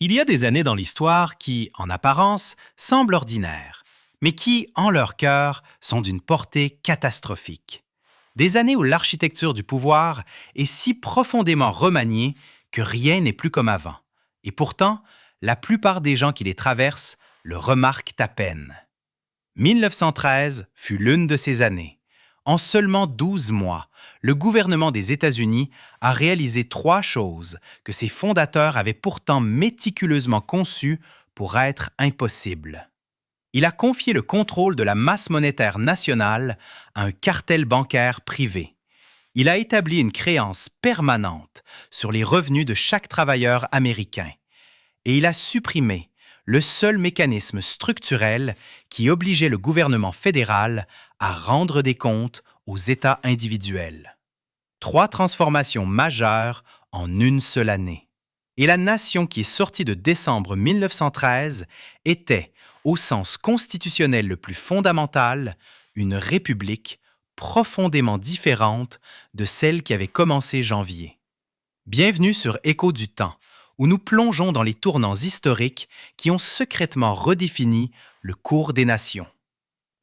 Il y a des années dans l'histoire qui, en apparence, semblent ordinaires, mais qui, en leur cœur, sont d'une portée catastrophique. Des années où l'architecture du pouvoir est si profondément remaniée que rien n'est plus comme avant. Et pourtant, la plupart des gens qui les traversent le remarquent à peine. 1913 fut l'une de ces années. En seulement 12 mois, le gouvernement des États-Unis a réalisé 3 choses que ses fondateurs avaient pourtant méticuleusement conçues pour être impossibles. Il a confié le contrôle de la masse monétaire nationale à un cartel bancaire privé. Il a établi une créance permanente sur les revenus de chaque travailleur américain. Et il a supprimé le seul mécanisme structurel qui obligeait le gouvernement fédéral à rendre des comptes aux États individuels. 3 transformations majeures en une seule année. Et la nation qui est sortie de décembre 1913 était, au sens constitutionnel le plus fondamental, une république profondément différente de celle qui avait commencé janvier. Bienvenue sur Écho du temps, où nous plongeons dans les tournants historiques qui ont secrètement redéfini le cours des nations.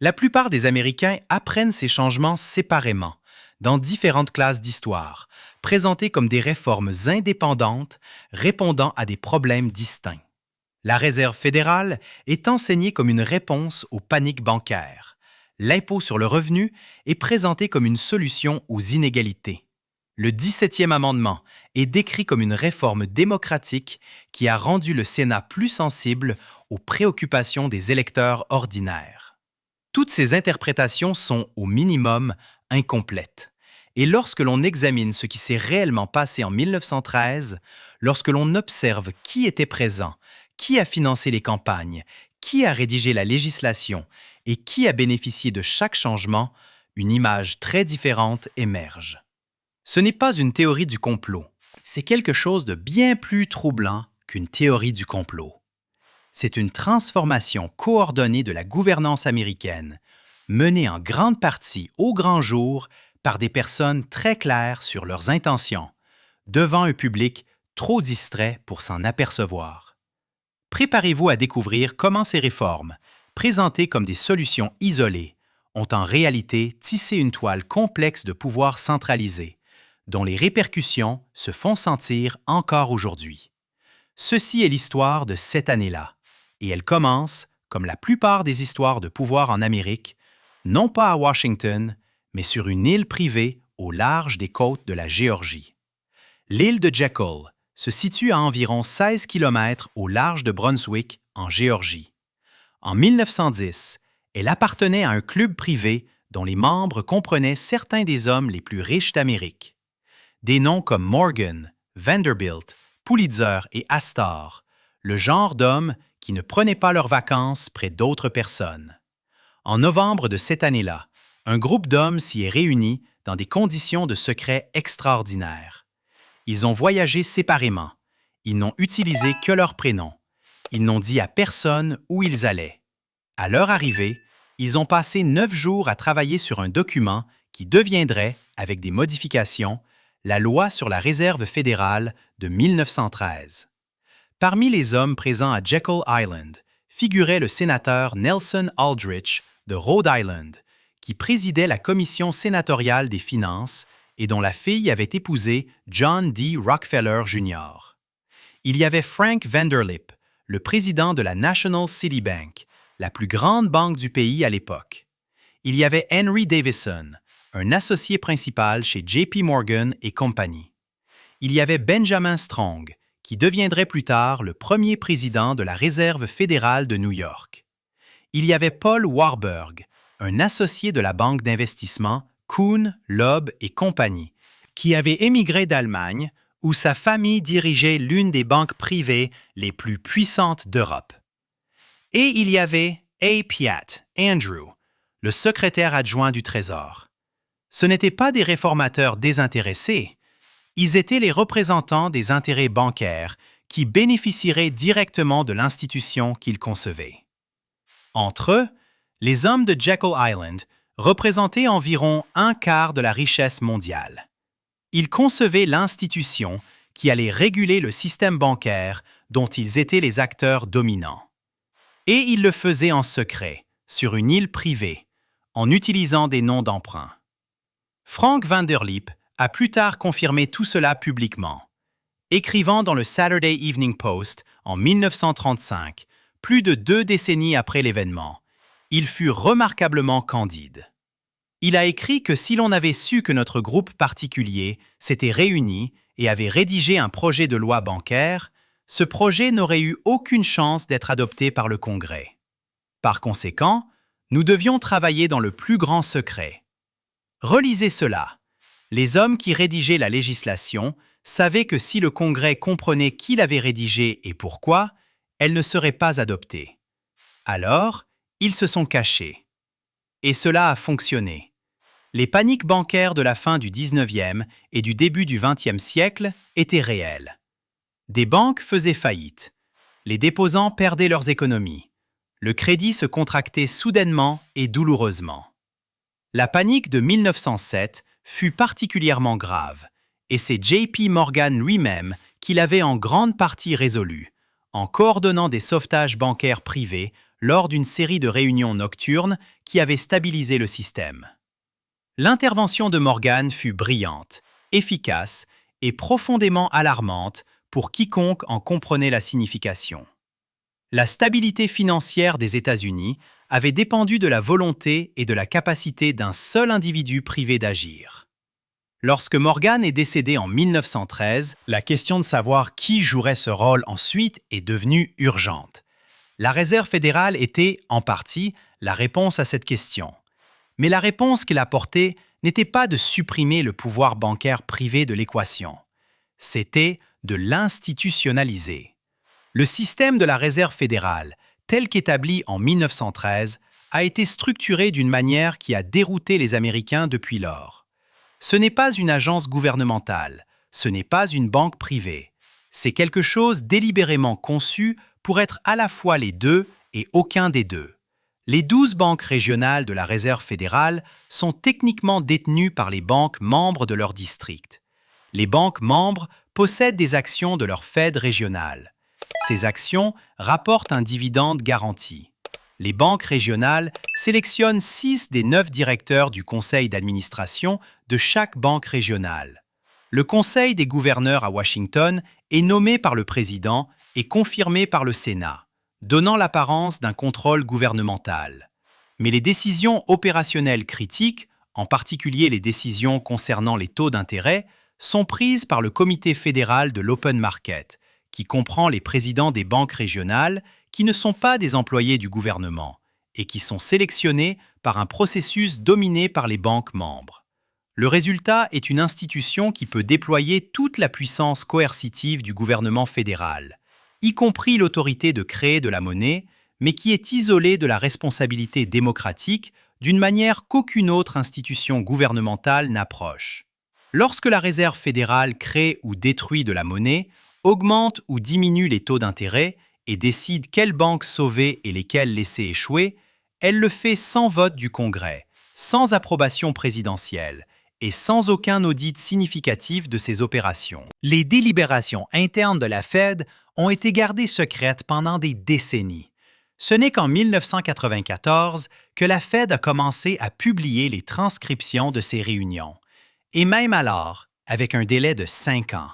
La plupart des Américains apprennent ces changements séparément, dans différentes classes d'histoire, présentées comme des réformes indépendantes répondant à des problèmes distincts. La Réserve fédérale est enseignée comme une réponse aux paniques bancaires. L'impôt sur le revenu est présenté comme une solution aux inégalités. Le 17e amendement est décrit comme une réforme démocratique qui a rendu le Sénat plus sensible aux préoccupations des électeurs ordinaires. Toutes ces interprétations sont, au minimum, incomplètes. Et lorsque l'on examine ce qui s'est réellement passé en 1913, lorsque l'on observe qui était présent, qui a financé les campagnes, qui a rédigé la législation et qui a bénéficié de chaque changement, une image très différente émerge. Ce n'est pas une théorie du complot, c'est quelque chose de bien plus troublant qu'une théorie du complot. C'est une transformation coordonnée de la gouvernance américaine, menée en grande partie au grand jour par des personnes très claires sur leurs intentions, devant un public trop distrait pour s'en apercevoir. Préparez-vous à découvrir comment ces réformes, présentées comme des solutions isolées, ont en réalité tissé une toile complexe de pouvoir centralisé, dont les répercussions se font sentir encore aujourd'hui. Ceci est l'histoire de cette année-là, et elle commence, comme la plupart des histoires de pouvoir en Amérique, non pas à Washington, mais sur une île privée au large des côtes de la Géorgie. L'île de Jekyll se situe à environ 16 km au large de Brunswick, en Géorgie. En 1910, elle appartenait à un club privé dont les membres comprenaient certains des hommes les plus riches d'Amérique. Des noms comme Morgan, Vanderbilt, Pulitzer et Astor, le genre d'hommes qui ne prenaient pas leurs vacances près d'autres personnes. En novembre de cette année-là, un groupe d'hommes s'y est réuni dans des conditions de secret extraordinaires. Ils ont voyagé séparément. Ils n'ont utilisé que leur prénom. Ils n'ont dit à personne où ils allaient. À leur arrivée, ils ont passé 9 jours à travailler sur un document qui deviendrait, avec des modifications, la loi sur la Réserve fédérale de 1913. Parmi les hommes présents à Jekyll Island figurait le sénateur Nelson Aldrich de Rhode Island, qui présidait la commission sénatoriale des finances et dont la fille avait épousé John D. Rockefeller Jr. Il y avait Frank Vanderlip, le président de la National City Bank, la plus grande banque du pays à l'époque. Il y avait Henry Davison, un associé principal chez J.P. Morgan et compagnie. Il y avait Benjamin Strong, qui deviendrait plus tard le premier président de la Réserve fédérale de New York. Il y avait Paul Warburg, un associé de la banque d'investissement Kuhn, Loeb et compagnie, qui avait émigré d'Allemagne, où sa famille dirigeait l'une des banques privées les plus puissantes d'Europe. Et il y avait A. Piatt, Andrew, le secrétaire adjoint du Trésor. Ce n'étaient pas des réformateurs désintéressés, ils étaient les représentants des intérêts bancaires qui bénéficieraient directement de l'institution qu'ils concevaient. Entre eux, les hommes de Jekyll Island représentaient environ un quart de la richesse mondiale. Ils concevaient l'institution qui allait réguler le système bancaire dont ils étaient les acteurs dominants. Et ils le faisaient en secret, sur une île privée, en utilisant des noms d'emprunt. Frank Vanderlip a plus tard confirmé tout cela publiquement. Écrivant dans le Saturday Evening Post en 1935, plus de 2 décennies après l'événement, il fut remarquablement candide. Il a écrit que si l'on avait su que notre groupe particulier s'était réuni et avait rédigé un projet de loi bancaire, ce projet n'aurait eu aucune chance d'être adopté par le Congrès. Par conséquent, nous devions travailler dans le plus grand secret. Relisez cela. Les hommes qui rédigeaient la législation savaient que si le Congrès comprenait qui l'avait rédigée et pourquoi, elle ne serait pas adoptée. Alors, ils se sont cachés. Et cela a fonctionné. Les paniques bancaires de la fin du 19e et du début du 20e siècle étaient réelles. Des banques faisaient faillite. Les déposants perdaient leurs économies. Le crédit se contractait soudainement et douloureusement. La panique de 1907 fut particulièrement grave, et c'est JP Morgan lui-même qui l'avait en grande partie résolue, en coordonnant des sauvetages bancaires privés lors d'une série de réunions nocturnes qui avaient stabilisé le système. L'intervention de Morgan fut brillante, efficace et profondément alarmante pour quiconque en comprenait la signification. La stabilité financière des États-Unis avait dépendu de la volonté et de la capacité d'un seul individu privé d'agir. Lorsque Morgan est décédé en 1913, la question de savoir qui jouerait ce rôle ensuite est devenue urgente. La Réserve fédérale était, en partie, la réponse à cette question. Mais la réponse qu'il apportait n'était pas de supprimer le pouvoir bancaire privé de l'équation. C'était de l'institutionnaliser. Le système de la Réserve fédérale, tel qu'établi en 1913, a été structuré d'une manière qui a dérouté les Américains depuis lors. Ce n'est pas une agence gouvernementale, ce n'est pas une banque privée. C'est quelque chose délibérément conçu pour être à la fois les deux et aucun des deux. Les 12 banques régionales de la Réserve fédérale sont techniquement détenues par les banques membres de leur district. Les banques membres possèdent des actions de leur Fed régionale. Ces actions rapportent un dividende garanti. Les banques régionales sélectionnent 6 des 9 directeurs du conseil d'administration de chaque banque régionale. Le conseil des gouverneurs à Washington est nommé par le président et confirmé par le Sénat, donnant l'apparence d'un contrôle gouvernemental. Mais les décisions opérationnelles critiques, en particulier les décisions concernant les taux d'intérêt, sont prises par le Comité fédéral de l'Open Market, qui comprend les présidents des banques régionales qui ne sont pas des employés du gouvernement et qui sont sélectionnés par un processus dominé par les banques membres. Le résultat est une institution qui peut déployer toute la puissance coercitive du gouvernement fédéral, y compris l'autorité de créer de la monnaie, mais qui est isolée de la responsabilité démocratique d'une manière qu'aucune autre institution gouvernementale n'approche. Lorsque la Réserve fédérale crée ou détruit de la monnaie, augmente ou diminue les taux d'intérêt et décide quelles banques sauver et lesquelles laisser échouer, elle le fait sans vote du Congrès, sans approbation présidentielle et sans aucun audit significatif de ces opérations. Les délibérations internes de la Fed ont été gardées secrètes pendant des décennies. Ce n'est qu'en 1994 que la Fed a commencé à publier les transcriptions de ces réunions, et même alors, avec un délai de 5 ans.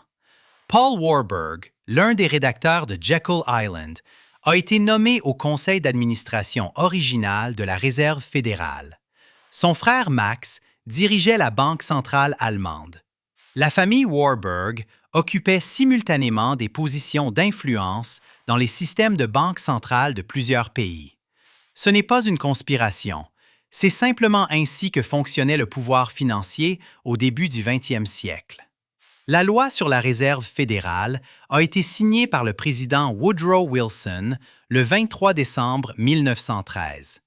Paul Warburg, l'un des rédacteurs de Jekyll Island, a été nommé au conseil d'administration original de la Réserve fédérale. Son frère Max dirigeait la Banque centrale allemande. La famille Warburg occupait simultanément des positions d'influence dans les systèmes de banques centrales de plusieurs pays. Ce n'est pas une conspiration, c'est simplement ainsi que fonctionnait le pouvoir financier au début du 20e siècle. La loi sur la Réserve fédérale a été signée par le président Woodrow Wilson le 23 décembre 1913.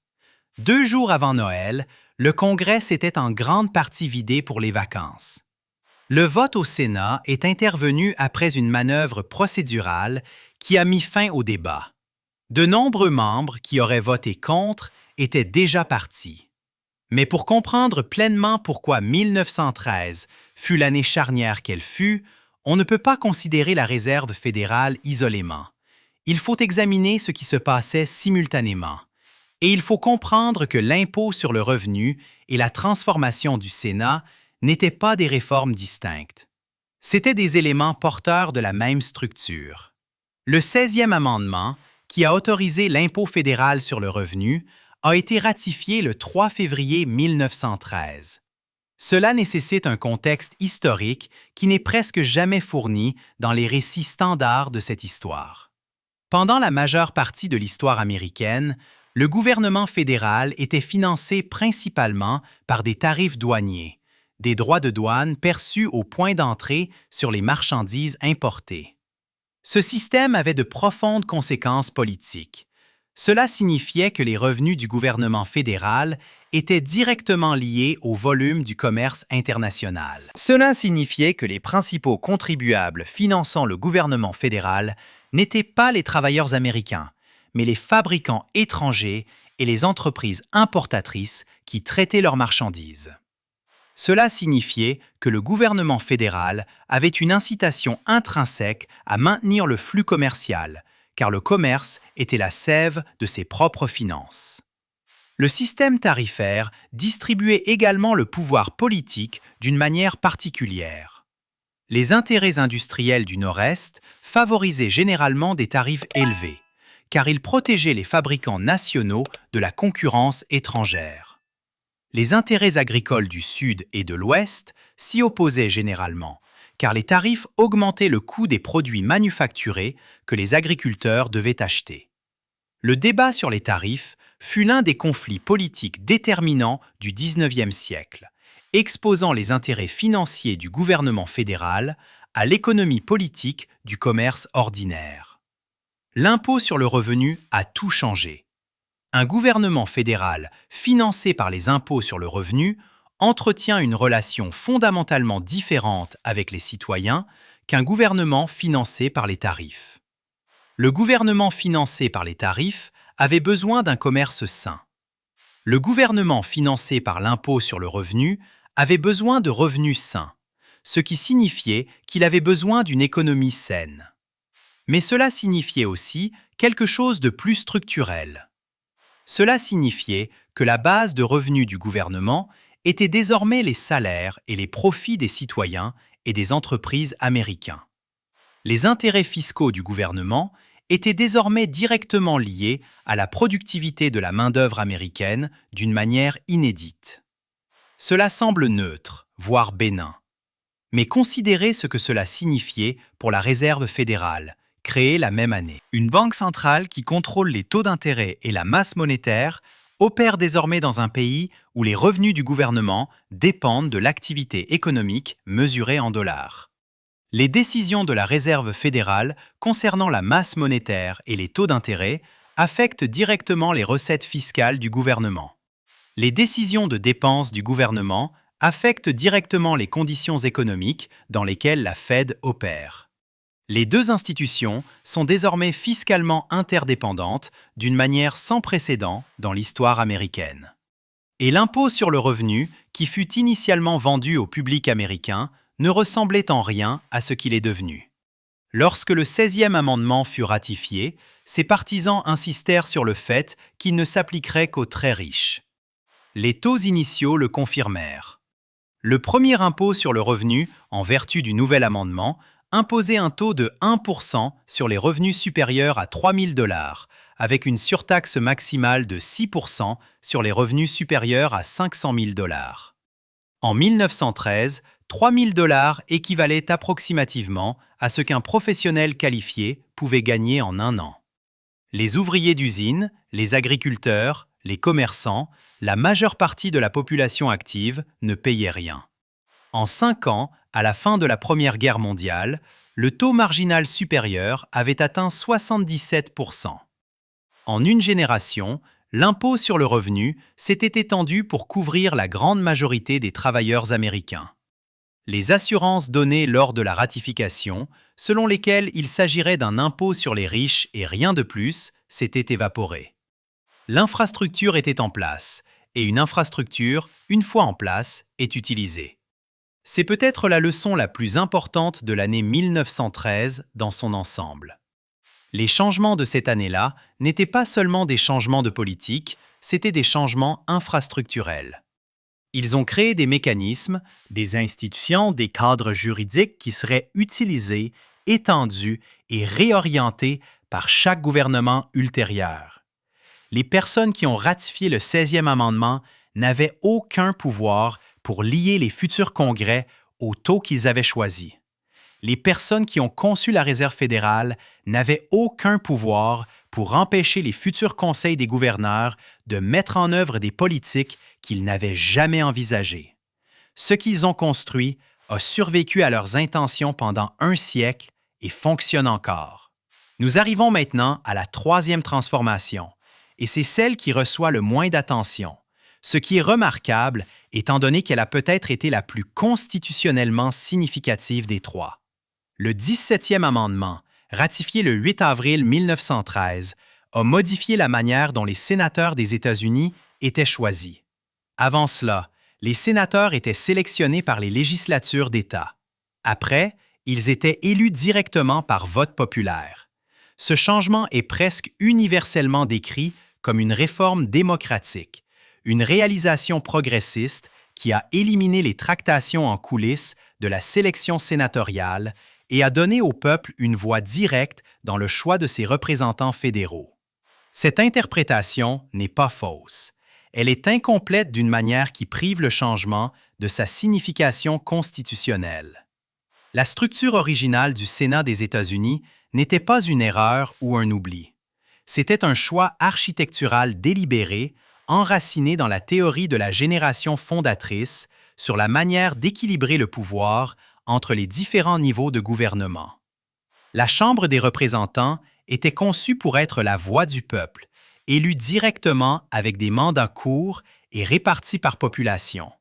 2 jours avant Noël, le Congrès s'était en grande partie vidé pour les vacances. Le vote au Sénat est intervenu après une manœuvre procédurale qui a mis fin au débat. De nombreux membres qui auraient voté contre étaient déjà partis. Mais pour comprendre pleinement pourquoi 1913 fut l'année charnière qu'elle fut, on ne peut pas considérer la Réserve fédérale isolément. il faut examiner ce qui se passait simultanément. Et il faut comprendre que l'impôt sur le revenu et la transformation du Sénat n'étaient pas des réformes distinctes. C'étaient des éléments porteurs de la même structure. Le 16e amendement, qui a autorisé l'impôt fédéral sur le revenu, a été ratifié le 3 février 1913. Cela nécessite un contexte historique qui n'est presque jamais fourni dans les récits standards de cette histoire. Pendant la majeure partie de l'histoire américaine, le gouvernement fédéral était financé principalement par des tarifs douaniers, des droits de douane perçus au point d'entrée sur les marchandises importées. Ce système avait de profondes conséquences politiques. Cela signifiait que les revenus du gouvernement fédéral étaient directement liés au volume du commerce international. Cela signifiait que les principaux contribuables finançant le gouvernement fédéral n'étaient pas les travailleurs américains, mais les fabricants étrangers et les entreprises importatrices qui traitaient leurs marchandises. Cela signifiait que le gouvernement fédéral avait une incitation intrinsèque à maintenir le flux commercial, car le commerce était la sève de ses propres finances. Le système tarifaire distribuait également le pouvoir politique d'une manière particulière. Les intérêts industriels du Nord-Est favorisaient généralement des tarifs élevés, car ils protégeaient les fabricants nationaux de la concurrence étrangère. Les intérêts agricoles du Sud et de l'Ouest s'y opposaient généralement, car les tarifs augmentaient le coût des produits manufacturés que les agriculteurs devaient acheter. Le débat sur les tarifs fut l'un des conflits politiques déterminants du XIXe siècle, exposant les intérêts financiers du gouvernement fédéral à l'économie politique du commerce ordinaire. L'impôt sur le revenu a tout changé. Un gouvernement fédéral financé par les impôts sur le revenu entretient une relation fondamentalement différente avec les citoyens qu'un gouvernement financé par les tarifs. Le gouvernement financé par les tarifs avait besoin d'un commerce sain. Le gouvernement financé par l'impôt sur le revenu avait besoin de revenus sains, ce qui signifiait qu'il avait besoin d'une économie saine. Mais cela signifiait aussi quelque chose de plus structurel. Cela signifiait que la base de revenus du gouvernement était désormais les salaires et les profits des citoyens et des entreprises américains. Les intérêts fiscaux du gouvernement étaient désormais directement liés à la productivité de la main-d'œuvre américaine d'une manière inédite. Cela semble neutre, voire bénin. Mais considérez ce que cela signifiait pour la Réserve fédérale, créée la même année. Une banque centrale qui contrôle les taux d'intérêt et la masse monétaire opère désormais dans un pays où les revenus du gouvernement dépendent de l'activité économique mesurée en dollars. Les décisions de la Réserve fédérale concernant la masse monétaire et les taux d'intérêt affectent directement les recettes fiscales du gouvernement. Les décisions de dépenses du gouvernement affectent directement les conditions économiques dans lesquelles la Fed opère. Les deux institutions sont désormais fiscalement interdépendantes d'une manière sans précédent dans l'histoire américaine. Et l'impôt sur le revenu, qui fut initialement vendu au public américain, ne ressemblait en rien à ce qu'il est devenu. Lorsque le 16e amendement fut ratifié, ses partisans insistèrent sur le fait qu'il ne s'appliquerait qu'aux très riches. Les taux initiaux le confirmèrent. Le premier impôt sur le revenu, en vertu du nouvel amendement, imposait un taux de 1% sur les revenus supérieurs à 3 000 $, avec une surtaxe maximale de 6% sur les revenus supérieurs à 500 000 $. En 1913, 3 000 $ équivalaient approximativement à ce qu'un professionnel qualifié pouvait gagner en un an. Les ouvriers d'usine, les agriculteurs, les commerçants, la majeure partie de la population active ne payaient rien. En 5 ans, à la fin de la Première Guerre mondiale, le taux marginal supérieur avait atteint 77%. En une génération, l'impôt sur le revenu s'était étendu pour couvrir la grande majorité des travailleurs américains. Les assurances données lors de la ratification, selon lesquelles il s'agirait d'un impôt sur les riches et rien de plus, s'étaient évaporées. L'infrastructure était en place, et une infrastructure, une fois en place, est utilisée. C'est peut-être la leçon la plus importante de l'année 1913 dans son ensemble. Les changements de cette année-là n'étaient pas seulement des changements de politique, c'étaient des changements infrastructurels. Ils ont créé des mécanismes, des institutions, des cadres juridiques qui seraient utilisés, étendus et réorientés par chaque gouvernement ultérieur. Les personnes qui ont ratifié le 16e amendement n'avaient aucun pouvoir pour lier les futurs congrès au taux qu'ils avaient choisi. Les personnes qui ont conçu la Réserve fédérale n'avaient aucun pouvoir pour empêcher les futurs conseils des gouverneurs de mettre en œuvre des politiques qu'ils n'avaient jamais envisagées. Ce qu'ils ont construit a survécu à leurs intentions pendant un siècle et fonctionne encore. Nous arrivons maintenant à la troisième transformation, et c'est celle qui reçoit le moins d'attention, ce qui est remarquable étant donné qu'elle a peut-être été la plus constitutionnellement significative des trois. Le 17e amendement, ratifié le 8 avril 1913, a modifié la manière dont les sénateurs des États-Unis étaient choisis. Avant cela, les sénateurs étaient sélectionnés par les législatures d'État. Après, ils étaient élus directement par vote populaire. Ce changement est presque universellement décrit comme une réforme démocratique, une réalisation progressiste qui a éliminé les tractations en coulisses de la sélection sénatoriale et a donné au peuple une voix directe dans le choix de ses représentants fédéraux. Cette interprétation n'est pas fausse. Elle est incomplète d'une manière qui prive le changement de sa signification constitutionnelle. La structure originale du Sénat des États-Unis n'était pas une erreur ou un oubli. C'était un choix architectural délibéré, enraciné dans la théorie de la génération fondatrice sur la manière d'équilibrer le pouvoir entre les différents niveaux de gouvernement. La Chambre des représentants était conçue pour être la voix du peuple, élue directement avec des mandats courts et répartis par population.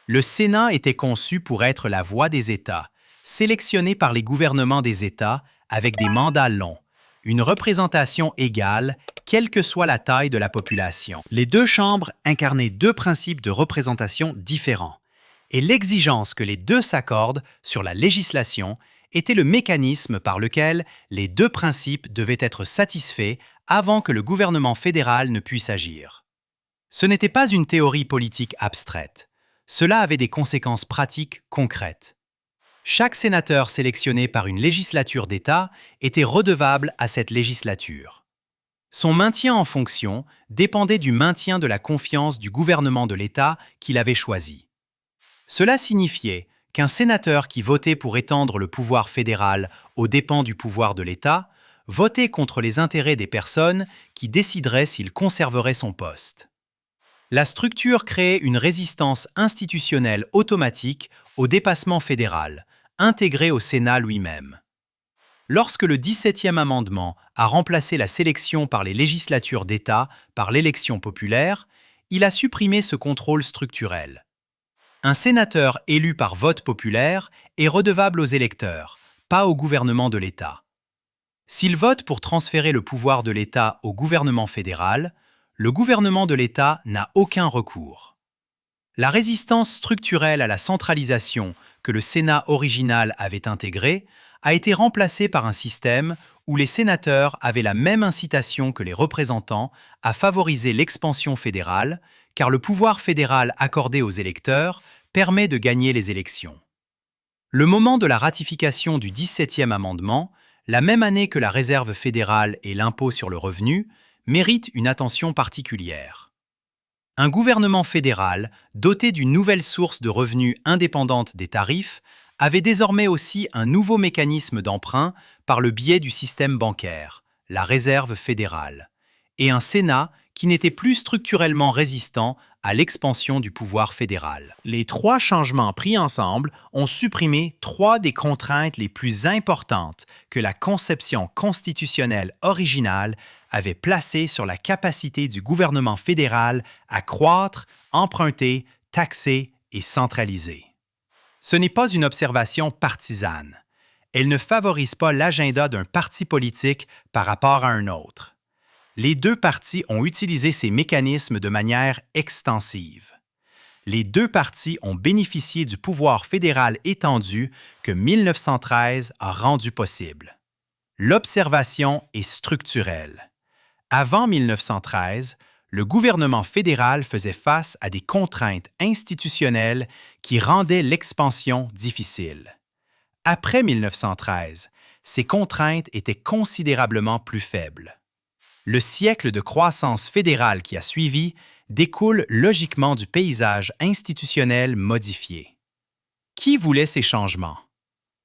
Le Sénat était conçu pour être la voix des États, sélectionné par les gouvernements des États avec des mandats longs, une représentation égale, quelle que soit la taille de la population. Les deux chambres incarnaient deux principes de représentation différents, et l'exigence que les deux s'accordent sur la législation était le mécanisme par lequel les deux principes devaient être satisfaits avant que le gouvernement fédéral ne puisse agir. Ce n'était pas une théorie politique abstraite. Cela avait des conséquences pratiques concrètes. Chaque sénateur sélectionné par une législature d'État était redevable à cette législature. Son maintien en fonction dépendait du maintien de la confiance du gouvernement de l'État qu'il avait choisi. Cela signifiait qu'un sénateur qui votait pour étendre le pouvoir fédéral aux dépens du pouvoir de l'État votait contre les intérêts des personnes qui décideraient s'il conserverait son poste. La structure créait une résistance institutionnelle automatique au dépassement fédéral, intégrée au Sénat lui-même. Lorsque le 17e amendement a remplacé la sélection par les législatures d'État par l'élection populaire, il a supprimé ce contrôle structurel. Un sénateur élu par vote populaire est redevable aux électeurs, pas au gouvernement de l'État. S'il vote pour transférer le pouvoir de l'État au gouvernement fédéral, le gouvernement de l'État n'a aucun recours. La résistance structurelle à la centralisation que le Sénat original avait intégrée a été remplacée par un système où les sénateurs avaient la même incitation que les représentants à favoriser l'expansion fédérale, car le pouvoir fédéral accordé aux électeurs permet de gagner les élections. Le moment de la ratification du 17e amendement, la même année que la Réserve fédérale et l'impôt sur le revenu, mérite une attention particulière. Un gouvernement fédéral, doté d'une nouvelle source de revenus indépendante des tarifs, avait désormais aussi un nouveau mécanisme d'emprunt par le biais du système bancaire, la Réserve fédérale, et un Sénat qui n'était plus structurellement résistant à l'expansion du pouvoir fédéral. Les trois changements pris ensemble ont supprimé trois des contraintes les plus importantes que la conception constitutionnelle originale avait placées sur la capacité du gouvernement fédéral à croître, emprunter, taxer et centraliser. Ce n'est pas une observation partisane. Elle ne favorise pas l'agenda d'un parti politique par rapport à un autre. Les deux partis ont utilisé ces mécanismes de manière extensive. Les deux partis ont bénéficié du pouvoir fédéral étendu que 1913 a rendu possible. L'observation est structurelle. Avant 1913, le gouvernement fédéral faisait face à des contraintes institutionnelles qui rendaient l'expansion difficile. Après 1913, ces contraintes étaient considérablement plus faibles. Le siècle de croissance fédérale qui a suivi découle logiquement du paysage institutionnel modifié. Qui voulait ces changements?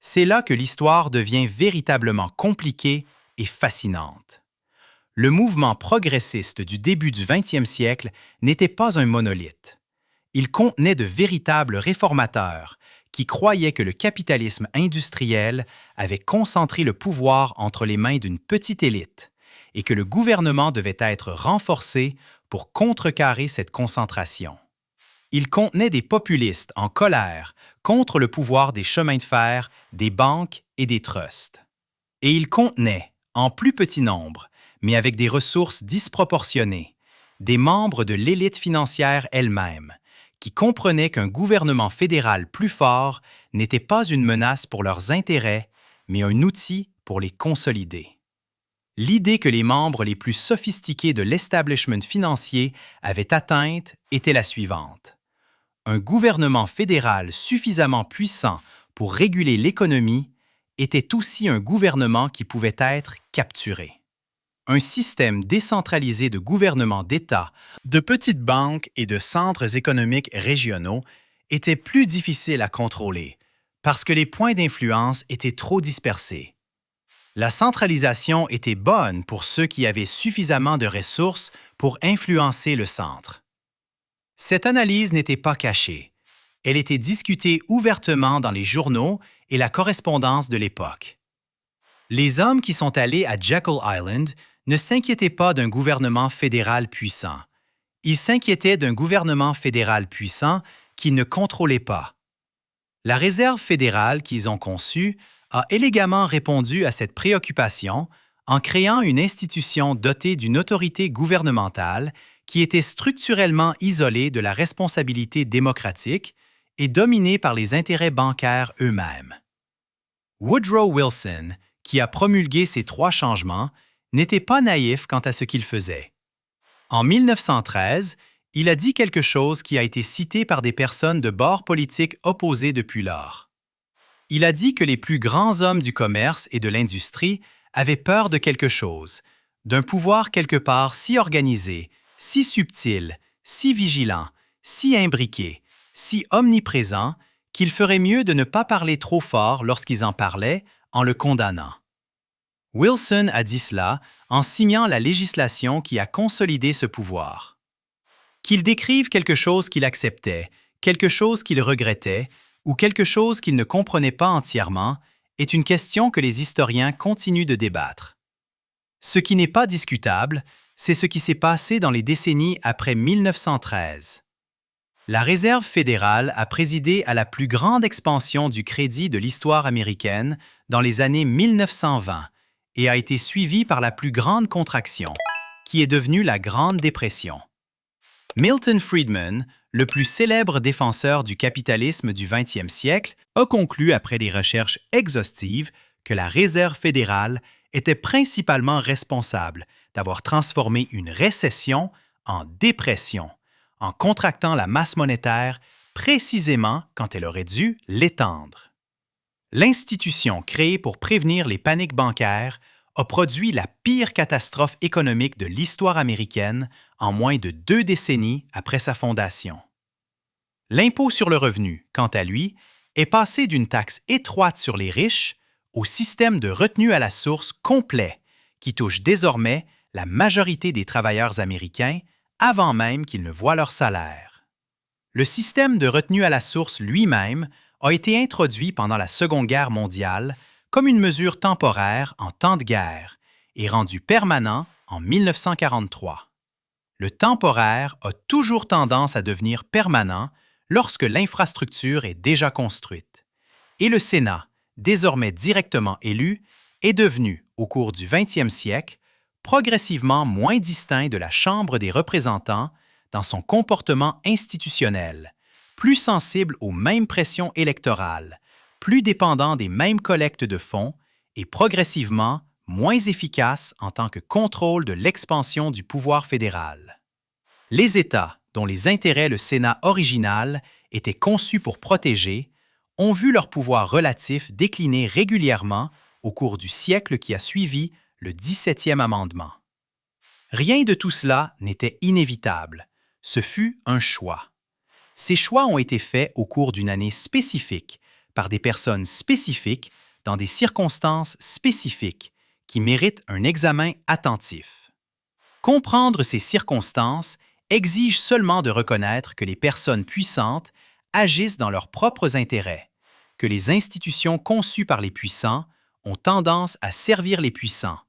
C'est là que l'histoire devient véritablement compliquée et fascinante. Le mouvement progressiste du début du 20e siècle n'était pas un monolithe. Il contenait de véritables réformateurs qui croyaient que le capitalisme industriel avait concentré le pouvoir entre les mains d'une petite élite et que le gouvernement devait être renforcé pour contrecarrer cette concentration. Il contenait des populistes en colère contre le pouvoir des chemins de fer, des banques et des trusts. Et il contenait, en plus petit nombre, mais avec des ressources disproportionnées, des membres de l'élite financière elle-même, qui comprenaient qu'un gouvernement fédéral plus fort n'était pas une menace pour leurs intérêts, mais un outil pour les consolider. L'idée que les membres les plus sophistiqués de l'establishment financier avaient atteinte était la suivante. Un gouvernement fédéral suffisamment puissant pour réguler l'économie était aussi un gouvernement qui pouvait être capturé. Un système décentralisé de gouvernements d'État, de petites banques et de centres économiques régionaux était plus difficile à contrôler parce que les points d'influence étaient trop dispersés. La centralisation était bonne pour ceux qui avaient suffisamment de ressources pour influencer le centre. Cette analyse n'était pas cachée. Elle était discutée ouvertement dans les journaux et la correspondance de l'époque. Les hommes qui sont allés à Jekyll Island ne s'inquiétaient pas d'un gouvernement fédéral puissant. Ils s'inquiétaient d'un gouvernement fédéral puissant qui ne contrôlait pas. La réserve fédérale qu'ils ont conçue a élégamment répondu à cette préoccupation en créant une institution dotée d'une autorité gouvernementale qui était structurellement isolée de la responsabilité démocratique et dominée par les intérêts bancaires eux-mêmes. Woodrow Wilson, qui a promulgué ces trois changements, n'était pas naïf quant à ce qu'il faisait. En 1913, il a dit quelque chose qui a été cité par des personnes de bords politiques opposés depuis lors. Il a dit que les plus grands hommes du commerce et de l'industrie avaient peur de quelque chose, d'un pouvoir quelque part si organisé, si subtil, si vigilant, si imbriqué, si omniprésent, qu'il ferait mieux de ne pas parler trop fort lorsqu'ils en parlaient en le condamnant. Wilson a dit cela en signant la législation qui a consolidé ce pouvoir. Qu'il décrive quelque chose qu'il acceptait, quelque chose qu'il regrettait ou quelque chose qu'il ne comprenait pas entièrement est une question que les historiens continuent de débattre. Ce qui n'est pas discutable, c'est ce qui s'est passé dans les décennies après 1913. La Réserve fédérale a présidé à la plus grande expansion du crédit de l'histoire américaine dans les années 1920 et a été suivie par la plus grande contraction, qui est devenue la Grande Dépression. Milton Friedman, le plus célèbre défenseur du capitalisme du 20e siècle, a conclu après des recherches exhaustives que la Réserve fédérale était principalement responsable d'avoir transformé une récession en dépression, en contractant la masse monétaire précisément quand elle aurait dû l'étendre. L'institution créée pour prévenir les paniques bancaires a produit la pire catastrophe économique de l'histoire américaine en moins de 2 décennies après sa fondation. L'impôt sur le revenu, quant à lui, est passé d'une taxe étroite sur les riches au système de retenue à la source complet qui touche désormais la majorité des travailleurs américains avant même qu'ils ne voient leur salaire. Le système de retenue à la source lui-même a été introduit pendant la Seconde Guerre mondiale comme une mesure temporaire en temps de guerre et rendu permanent en 1943. Le temporaire a toujours tendance à devenir permanent lorsque l'infrastructure est déjà construite. Et le Sénat, désormais directement élu, est devenu, au cours du 20e siècle, progressivement moins distinct de la Chambre des représentants dans son comportement institutionnel, plus sensible aux mêmes pressions électorales, plus dépendant des mêmes collectes de fonds et progressivement moins efficace en tant que contrôle de l'expansion du pouvoir fédéral. Les États, dont les intérêts le Sénat original était conçu pour protéger, ont vu leur pouvoir relatif décliner régulièrement au cours du siècle qui a suivi le 17e amendement. Rien de tout cela n'était inévitable. Ce fut un choix. Ces choix ont été faits au cours d'une année spécifique, par des personnes spécifiques, dans des circonstances spécifiques, qui méritent un examen attentif. Comprendre ces circonstances exige seulement de reconnaître que les personnes puissantes agissent dans leurs propres intérêts, que les institutions conçues par les puissants ont tendance à servir les puissants,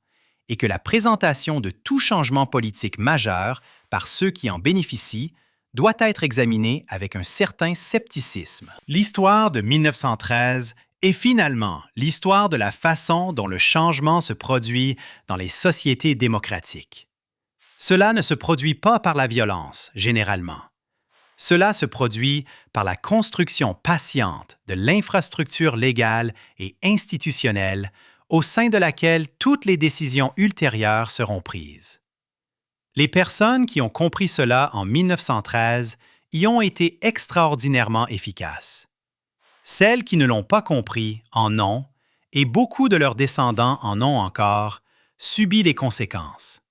et que la présentation de tout changement politique majeur par ceux qui en bénéficient doit être examinée avec un certain scepticisme. L'histoire de 1913 est finalement l'histoire de la façon dont le changement se produit dans les sociétés démocratiques. Cela ne se produit pas par la violence, généralement. Cela se produit par la construction patiente de l'infrastructure légale et institutionnelle au sein de laquelle toutes les décisions ultérieures seront prises. Les personnes qui ont compris cela en 1913 y ont été extraordinairement efficaces. Celles qui ne l'ont pas compris en ont, et beaucoup de leurs descendants en ont encore, subi les conséquences.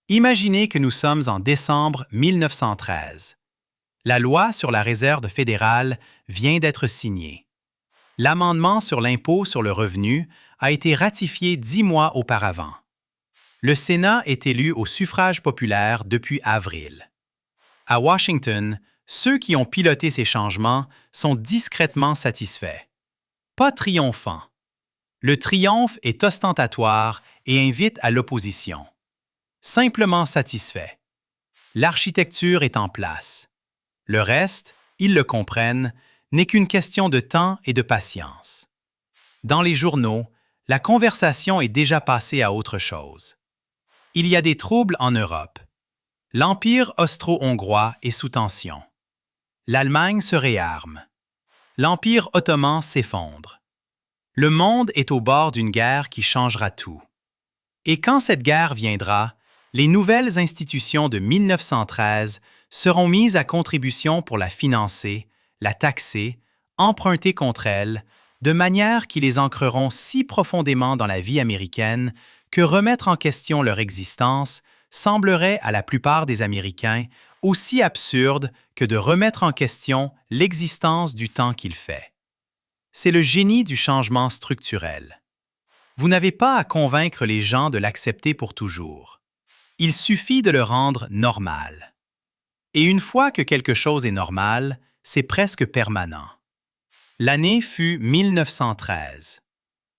Imaginez que nous sommes en décembre 1913. La loi sur la réserve fédérale vient d'être signée. L'amendement sur l'impôt sur le revenu a été ratifié 10 mois auparavant. Le Sénat est élu au suffrage populaire depuis avril. À Washington, ceux qui ont piloté ces changements sont discrètement satisfaits. Pas triomphants. Le triomphe est ostentatoire et invite à l'opposition. Simplement satisfaits. L'architecture est en place. Le reste, ils le comprennent, n'est qu'une question de temps et de patience. Dans les journaux, la conversation est déjà passée à autre chose. Il y a des troubles en Europe. L'Empire austro-hongrois est sous tension. L'Allemagne se réarme. L'Empire ottoman s'effondre. Le monde est au bord d'une guerre qui changera tout. Et quand cette guerre viendra, les nouvelles institutions de 1913 seront mises à contribution pour la financer, la taxer, emprunter contre elle, de manière qui les ancreront si profondément dans la vie américaine que remettre en question leur existence semblerait à la plupart des Américains aussi absurde que de remettre en question l'existence du temps qu'il fait. C'est le génie du changement structurel. Vous n'avez pas à convaincre les gens de l'accepter pour toujours. Il suffit de le rendre normal. Et une fois que quelque chose est normal, c'est presque permanent. L'année fut 1913.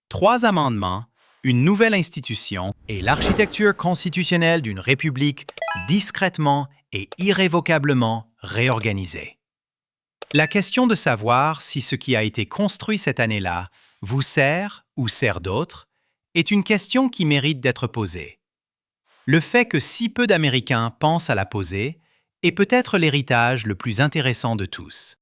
3 amendements, une nouvelle institution et l'architecture constitutionnelle d'une république discrètement et irrévocablement réorganisée. La question de savoir si ce qui a été construit cette année-là vous sert ou sert d'autres est une question qui mérite d'être posée. Le fait que si peu d'Américains pensent à la poser est peut-être l'héritage le plus intéressant de tous.